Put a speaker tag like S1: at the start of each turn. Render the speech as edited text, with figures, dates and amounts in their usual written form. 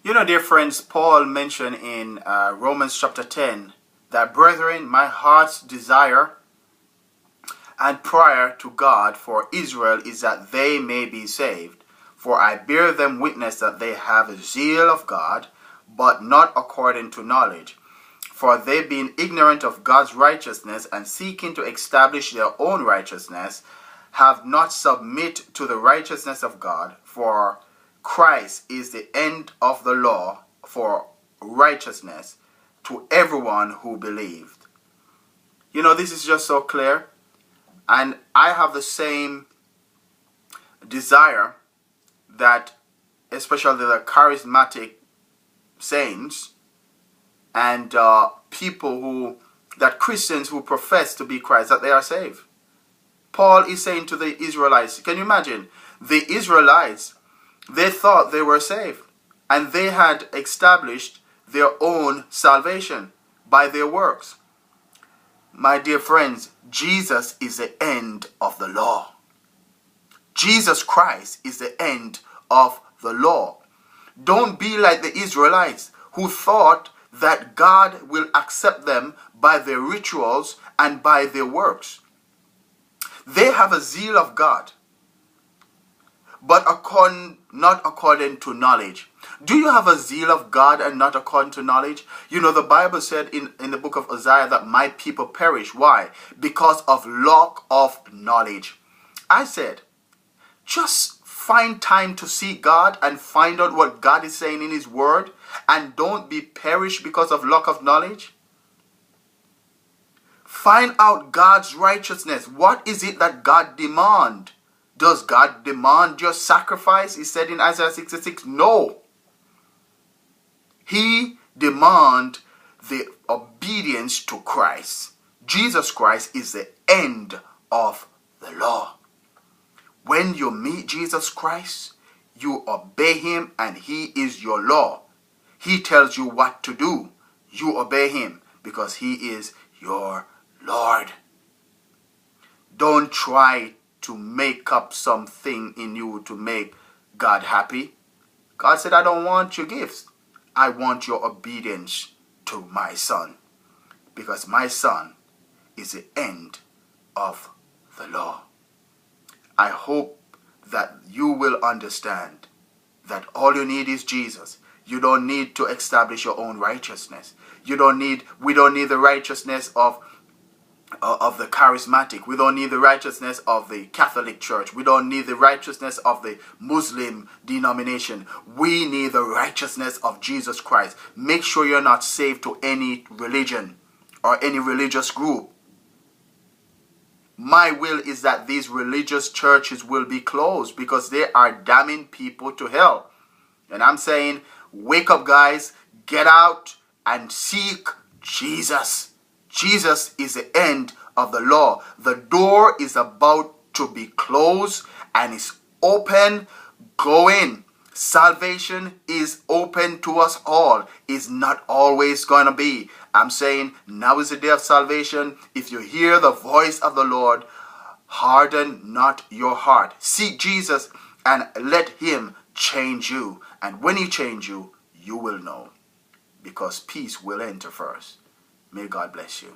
S1: You know, dear friends, Paul mentioned in Romans chapter 10 that, brethren, my heart's desire and prayer to God for Israel is that they may be saved. For I bear them witness that they have a zeal of God, but not according to knowledge. For they, being ignorant of God's righteousness and seeking to establish their own righteousness, have not submit to the righteousness of God. For Christ is the end of the law for righteousness to everyone who believed. You know, this is just so clear. And I have the same desire that especially the charismatic saints and Christians who profess to be Christ, that they are saved. Paul is saying to the Israelites, can you imagine? The Israelites, they thought they were saved, and they had established their own salvation by their works. My dear friends, Jesus is the end of the law. Jesus Christ is the end of the law. Don't be like the Israelites who thought that God will accept them by their rituals and by their works. They have a zeal of God, but not according to knowledge. Do you have a zeal of God and not according to knowledge? You know, the Bible said in the book of Isaiah that my people perish. Why? Because of lack of knowledge. I said, just find time to seek God and find out what God is saying in His Word, and don't be perished because of lack of knowledge. Find out God's righteousness. What is it that God demands? Does God demand your sacrifice? He said in Isaiah 66, no. He demands the obedience to Christ. Jesus Christ is the end of the law. When you meet Jesus Christ, you obey Him and He is your law. He tells you what to do. You obey Him because He is your Lord. Don't try to make up something in you to make God happy. God said, I don't want your gifts. I want your obedience to my Son, because my Son is the end of the law. I hope that you will understand that all you need is Jesus. You don't need to establish your own righteousness. We don't need the righteousness of the charismatic. We don't need the righteousness of the Catholic Church. We don't need the righteousness of the Muslim denomination. We need the righteousness of Jesus Christ. Make sure you're not saved to any religion or any religious group. My will is that these religious churches will be closed because they are damning people to hell. And I'm saying, wake up, guys, get out and seek Jesus. Jesus is the end of the law. The door is about to be closed and is open. Go in. Salvation is open to us all. It's not always going to be. I'm saying now is the day of salvation. If you hear the voice of the Lord, harden not your heart. Seek Jesus and let Him change you. And when He changes you, you will know, because peace will enter first. May God bless you.